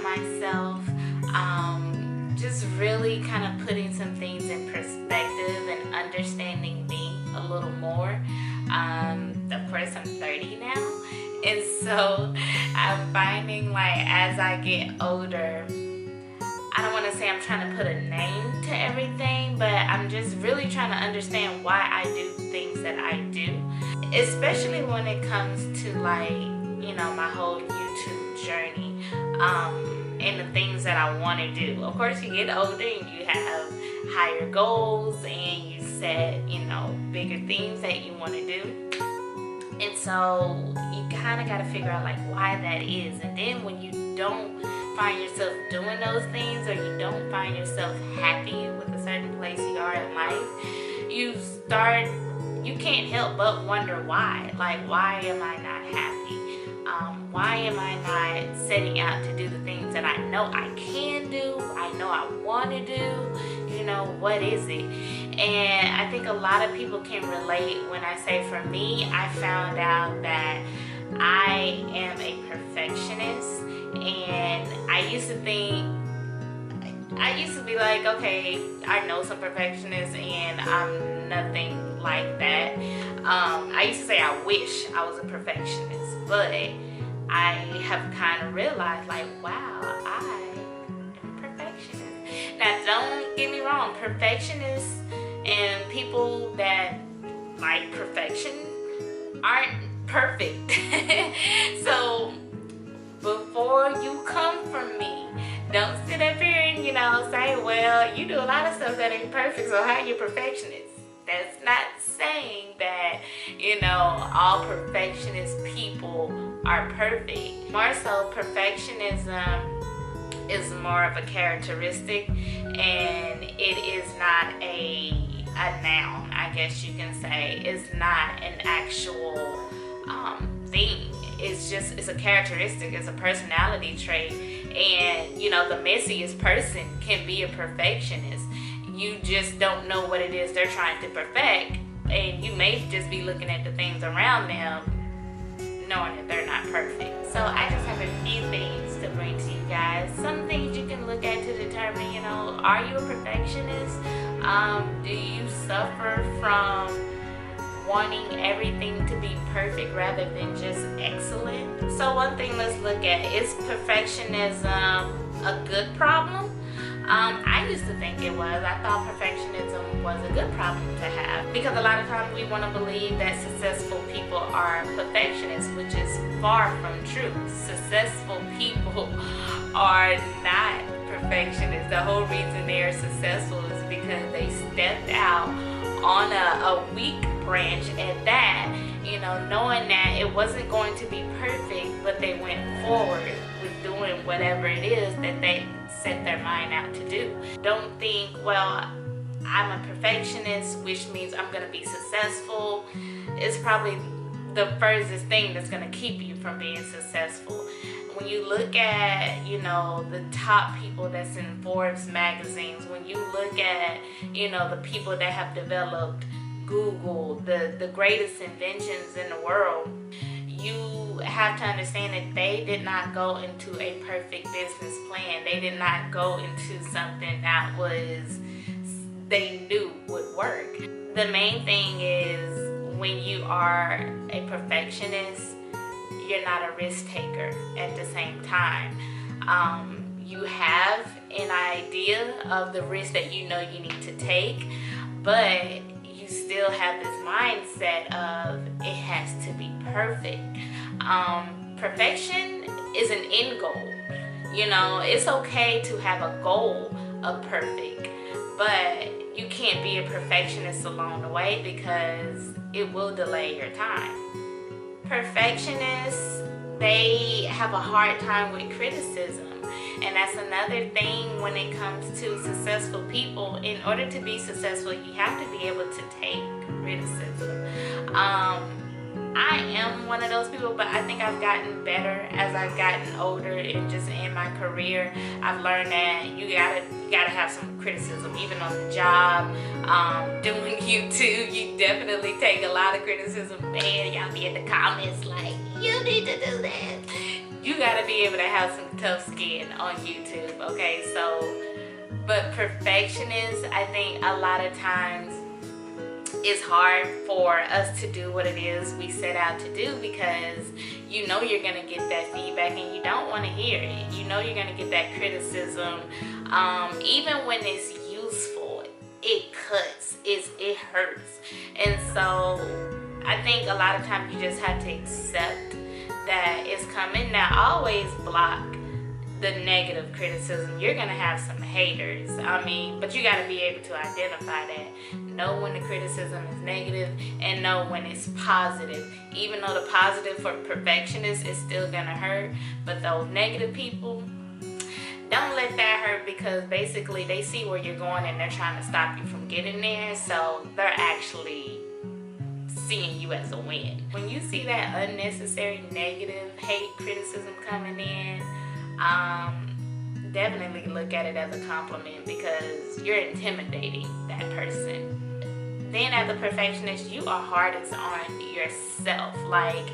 myself, just really kind of putting some things in perspective and understanding me a little more. Of course, I'm 30 now, and so I'm finding like as I get older, I don't want to say I'm trying to put a name to everything, but I'm just really trying to understand why I do things that I do, especially when it comes to like, you know, my whole YouTube journey, and the things that I want to do. Of course, you get older and you have higher goals and you set, you know, bigger things that you want to do. And so you kind of got to figure out like why that is. And then when you don't find yourself doing those things, or you don't find yourself happy with a certain place you are in life, you can't help but wonder why. Like, why am I not happy? Why am I not setting out to do the things that I know I can do, I know I want to do? You know, what is it? And I think a lot of people can relate when I say, for me, I found out that I am a perfectionist. And I used to be like, okay, I know some perfectionists and I'm nothing like that. I used to say I wish I was a perfectionist, but I have kind of realized like, wow, I am a perfectionist. Now, don't get me wrong, perfectionists and people that like perfection aren't perfect. So before you come from me, don't sit up here and, you know, say, well, you do a lot of stuff that ain't perfect, so how you a perfectionist? That's not saying that, you know, all perfectionist people are perfect. More so, perfectionism is more of a characteristic, and it is not a noun, I guess you can say. It's not an actual thing. It's a characteristic, it's a personality trait. And, you know, the messiest person can be a perfectionist. You just don't know what it is they're trying to perfect, and you may just be looking at the things around them knowing that they're not perfect. So I just have a few things to bring to you guys. Some things you can look at to determine, you know, are you a perfectionist? Do you suffer from wanting everything to be perfect rather than just excellent? So one thing let's look at, is perfectionism a good problem? I used to think it was. I thought perfectionism was a good problem to have, because a lot of times we want to believe that successful people are perfectionists, which is far from true. Successful people are not perfectionists. The whole reason they are successful is because they stepped out on a weak branch at that, you know, knowing that it wasn't going to be perfect, but they went forward with doing whatever it is that they set their mind out to do. Don't think, well, I'm a perfectionist, which means I'm going to be successful. It's probably the furthest thing that's going to keep you from being successful. When you look at, you know, the top people that's in Forbes magazines, when you look at, you know, the people that have developed Google, the greatest inventions in the world, you have to understand that they did not go into a perfect business plan. They did not go into something that they knew would work. The main thing is, when you are a perfectionist, you're not a risk taker at the same time. You have an idea of the risk that you know you need to take, but you still have this mindset of it has to be perfect. Perfection is an end goal. You know, it's okay to have a goal of perfect, but you can't be a perfectionist along the way, because it will delay your time. Perfectionists, they have a hard time with criticism. And that's another thing when it comes to successful people. In order to be successful, you have to be able to take criticism. I am one of those people, but I think I've gotten better as I've gotten older, and just in my career, I've learned that you gotta have some criticism, even on the job. Doing YouTube, you definitely take a lot of criticism. Man, y'all be in the comments like, you need to do that. You gotta be able to have some tough skin on YouTube, okay? So, but perfectionists, I think a lot of times it's hard for us to do what it is we set out to do, because you know you're gonna get that feedback and you don't want to hear it. You know you're gonna get that criticism, even when it's useful. It cuts, it hurts. And so I think a lot of times you just have to accept that it's coming. Now, always block the negative criticism. You're gonna have some haters, but you got to be able to identify that. Know when the criticism is negative and know when it's positive. Even though the positive for perfectionists is still gonna hurt, but those negative people, don't let that hurt, because basically they see where you're going and they're trying to stop you from getting there. So they're actually seeing you as a win. When you see that unnecessary negative hate criticism coming in, definitely look at it as a compliment, because you're intimidating that person. Then as a perfectionist, you are hardest on yourself. Like,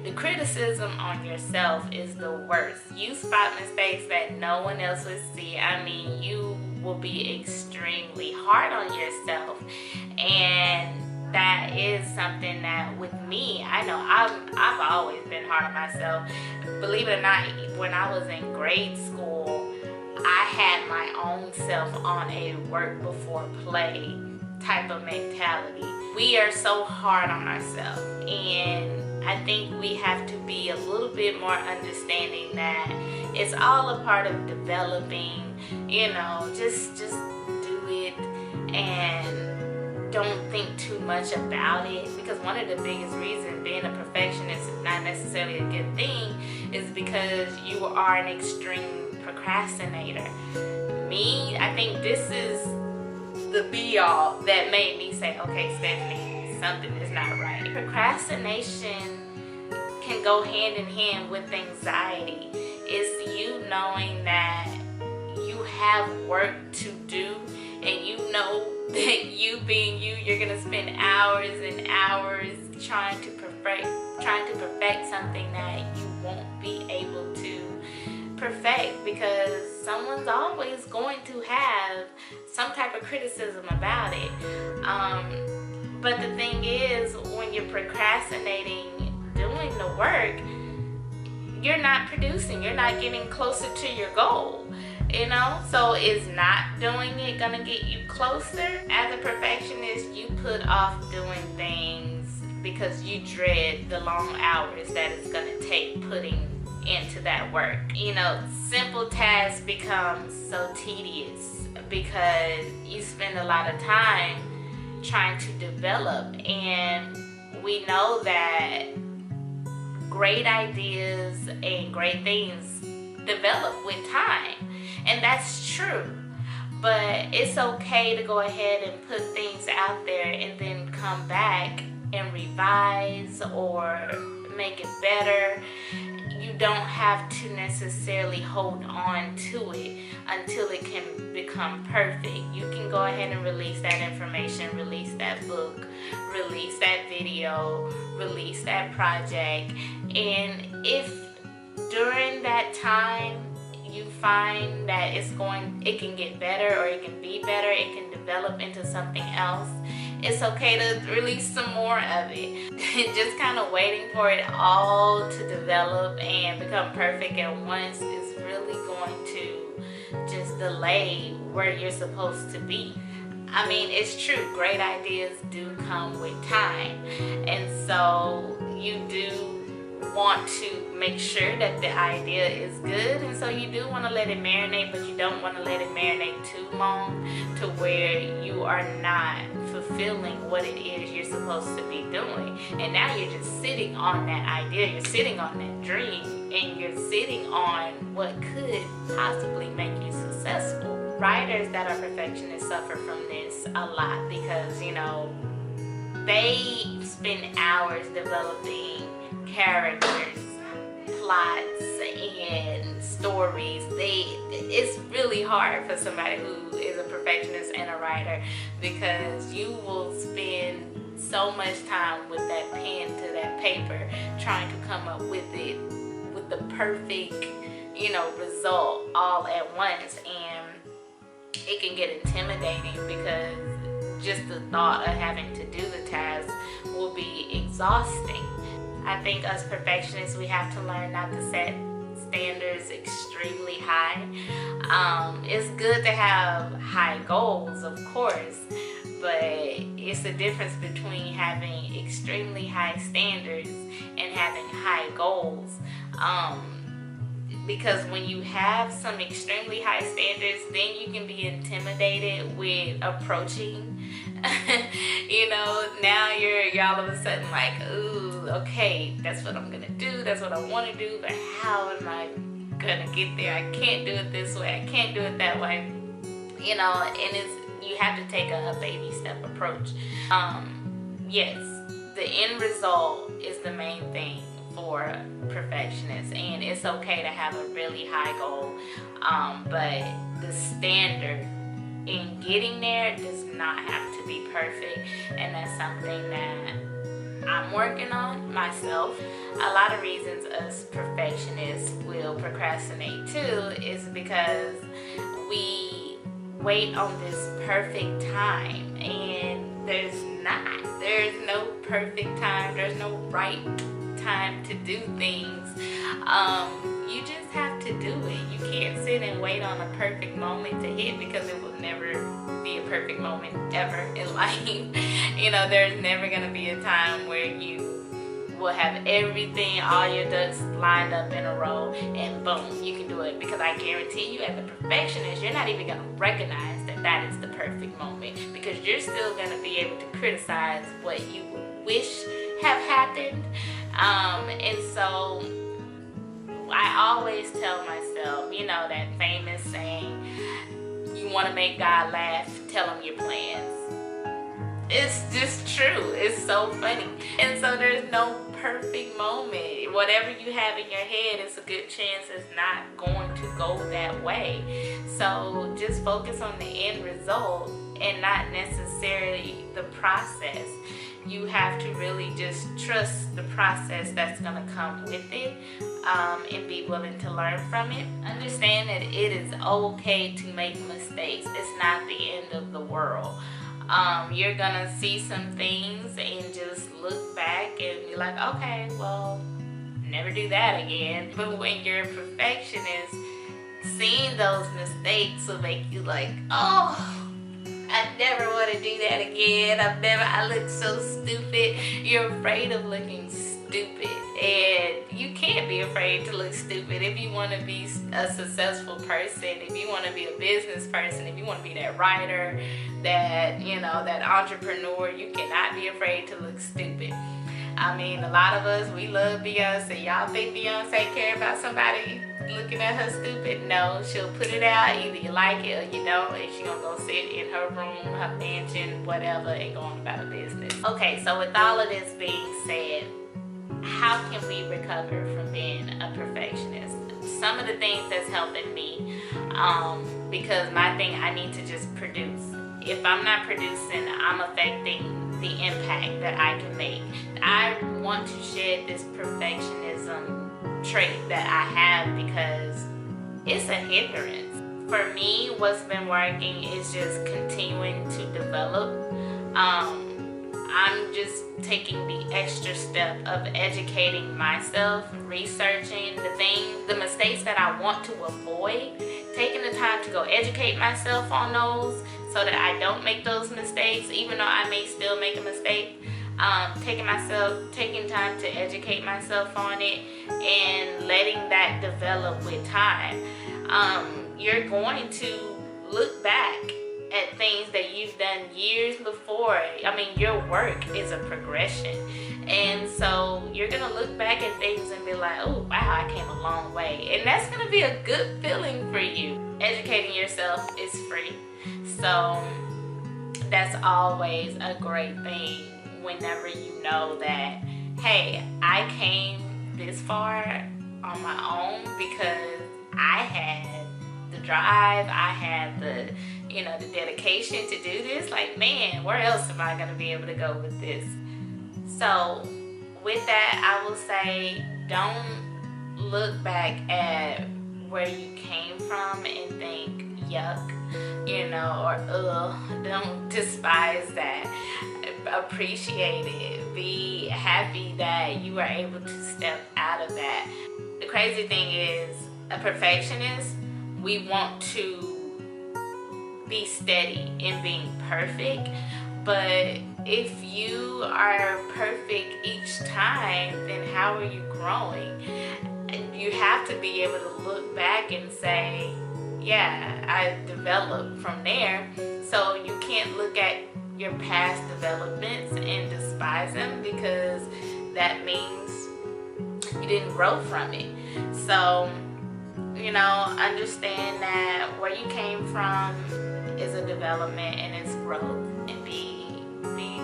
the criticism on yourself is the worst. You spot mistakes that no one else would see. You will be extremely hard on yourself. And that is something that with me, I know I've always been hard on myself. Believe it or not, when I was in grade school, I had my own self on a work before play type of mentality. We are so hard on ourselves, and I think we have to be a little bit more understanding that it's all a part of developing. Just do it and don't think too much about it, because one of the biggest reasons being a perfectionist is not necessarily a good thing is because you are an extreme procrastinator. Me, I think this is the be-all that made me say, okay, Stephanie, something is not right. Procrastination can go hand in hand with anxiety. It's you knowing that you have work to do, and you know that you being you, you're gonna spend hours and hours trying to perfect something that you won't be able to perfect, because someone's always going to have some type of criticism about it. But the thing is, when you're procrastinating doing the work, you're not producing, you're not getting closer to your goal. So is not doing it gonna get you closer? As a perfectionist, you put off doing things because you dread the long hours that it's gonna take putting into that work. Simple tasks become so tedious because you spend a lot of time trying to develop, and we know that great ideas and great things develop with time, and that's true. But it's okay to go ahead and put things out there and then come back and revise or make it better. You don't have to necessarily hold on to it until it can become perfect. You can go ahead and release that information, release that book, release that video, release that project. And if during that time you find that it can get better, or it can be better, it can develop into something else, it's okay to release some more of it. Just kind of waiting for it all to develop and become perfect at once is really going to just delay where you're supposed to be. It's true, great ideas do come with time, and so you do want to make sure that the idea is good, and so you do want to let it marinate, but you don't want to let it marinate too long to where you are not fulfilling what it is you're supposed to be doing. And now you're just sitting on that idea, you're sitting on that dream, and you're sitting on what could possibly make you successful. Writers that are perfectionists suffer from this a lot, because they spend hours developing characters, plots, and stories. It's really hard for somebody who is a perfectionist and a writer, because you will spend so much time with that pen to that paper trying to come up with the the perfect, result all at once, and it can get intimidating because just the thought of having to do the task will be exhausting. I think us perfectionists, we have to learn not to set standards extremely high. It's good to have high goals, of course, but it's the difference between having extremely high standards and having high goals. Because when you have some extremely high standards, then you can be intimidated with approaching. Now you're all of a sudden like, ooh, okay, that's what I'm gonna do, that's what I want to do, but how am I gonna get there? I can't do it this way, I can't do it that way, and you have to take a baby step approach. Yes, the end result is the main thing for perfectionists, and it's okay to have a really high goal, but the standard in getting there does not have to be perfect, and that's something that I'm working on myself. A lot of reasons us perfectionists will procrastinate too is because we wait on this perfect time, and there's no perfect time, there's no right time to do things. You just have to do it. You can't sit and wait on a perfect moment to hit, because it will never be a perfect moment ever in life. There's never going to be a time where you will have everything, all your ducks lined up in a row, and boom, you can do it. Because I guarantee you, as a perfectionist, you're not even going to recognize that is the perfect moment, because you're still going to be able to criticize what you wish have happened. And so I always tell myself, that famous saying, you want to make God laugh, tell him your plans. It's just true. It's so funny. And so there's no perfect moment. Whatever you have in your head, it's a good chance it's not going to go that way. So just focus on the end result and not necessarily the process. You have to really just trust the process that's going to come with it, and be willing to learn from it. Understand that it is okay to make mistakes. It's not the end of the world. You're going to see some things and just look back and be like, okay, well, never do that again. But when you're a perfectionist, seeing those mistakes will make you like, oh, I never want to do that again. I look so stupid. You're afraid of looking stupid, and you can't be afraid to look stupid if you want to be a successful person, if you want to be a business person, if you want to be that writer, that entrepreneur. You cannot be afraid to look stupid. I mean, a lot of us, we love Beyonce. Y'all think Beyonce care about somebody looking at her stupid? No, she'll put it out. Either you like it or you don't, and she's gonna go sit in her room, her mansion, whatever, and go on about her business. Okay, so with all of this being said, how can we recover from being a perfectionist? Some of the things that's helping me, because my thing, I need to just produce. If I'm not producing, I'm affecting the impact that I can make. I want to shed this perfectionism trait that I have, because it's a hindrance. For me, what's been working is just continuing to develop. I'm just taking the extra step of educating myself, researching the mistakes that I want to avoid, taking the time to go educate myself on those so that I don't make those mistakes, even though I may still make a mistake. Taking time to educate myself on it and letting that develop with time. You're going to look back at things that you've done years before. I mean, your work is a progression. And so you're going to look back at things and be like, oh, wow, I came a long way. And that's going to be a good feeling for you. Educating yourself is free. So that's always a great thing whenever you know that, hey, I came this far on my own because I had the drive, I had the dedication to do this. Like, man, where else am I going to be able to go with this? So with that, I will say, don't look back at where you came from and think, yuck, you know, or ugh. Don't despise that. Appreciate it. Be happy that you were able to step out of that. The crazy thing is, a perfectionist, we want to be steady in being perfect, but if you are perfect each time, then how are you growing? You have to be able to look back and say, yeah, I developed from there. So you can't look at your past developments and despise them, because that means you didn't grow from it. So, you know, understand that where you came from is a development and it's growth, and be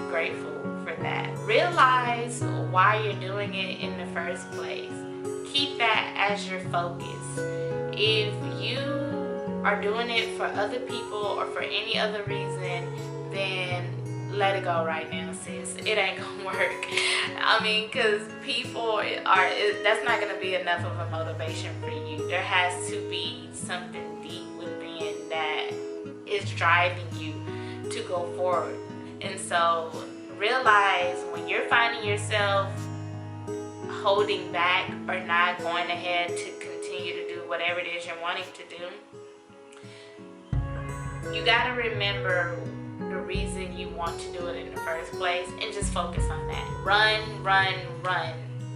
grateful for that. Realize why you're doing it in the first place. Keep that as your focus. If you are doing it for other people or for any other reason, then let it go right now, sis. It ain't gonna work. I mean, because people that's not gonna be enough of a motivation for you. There has to be something deep within that is driving you to go forward. And so realize when you're finding yourself holding back or not going ahead to continue to do whatever it is you're wanting to do, you got to remember the reason you want to do it in the first place, and just focus on that. Run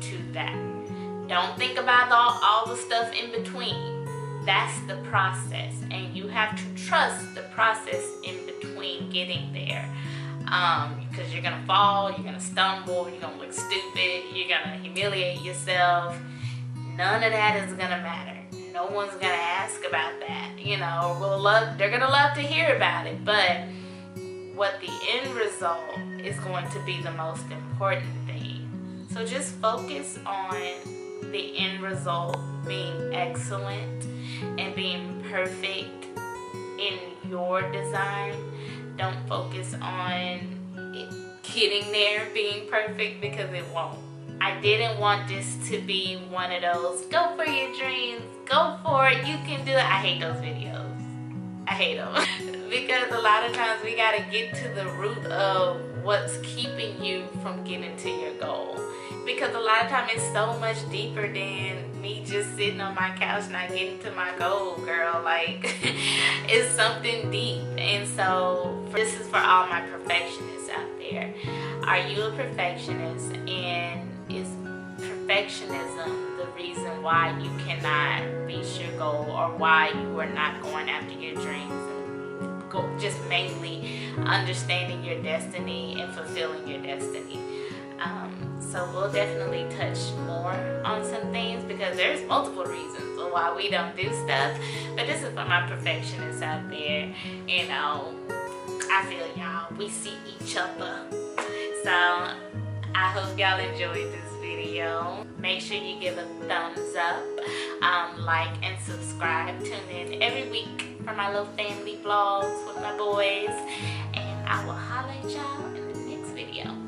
to that. Don't think about all the stuff in between. That's the process, and you have to trust the process in between getting there. Because you're gonna fall, you're gonna stumble, you're gonna look stupid, you're gonna humiliate yourself. None of that is gonna matter. No one's gonna ask about that, you know. They're gonna love to hear about it, but what the end result is going to be the most important thing. So just focus on the end result being excellent and being perfect in your design. Don't focus on it getting there being perfect, because it won't. I didn't want this to be one of those, go for your dreams, go for it, you can do it. I hate those videos. I hate them. Because a lot of times we gotta get to the root of what's keeping you from getting to your goal. Because a lot of times it's so much deeper than me just sitting on my couch not getting to my goal, girl. Like, it's something deep. And so this is for all my perfectionists out there. Are you a perfectionist, and is perfectionism the reason why you cannot reach your goal, or why you are not going after your dreams, and just mainly understanding your destiny and fulfilling your destiny? So we'll definitely touch more on some things, because there's multiple reasons why we don't do stuff. But this is for my perfectionists out there. You know, I feel y'all. We see each other. So I hope y'all enjoyed this video. Make sure you give a thumbs up, like and subscribe. Tune in every week for my little family vlogs with my boys, and I will holler at y'all in the next video.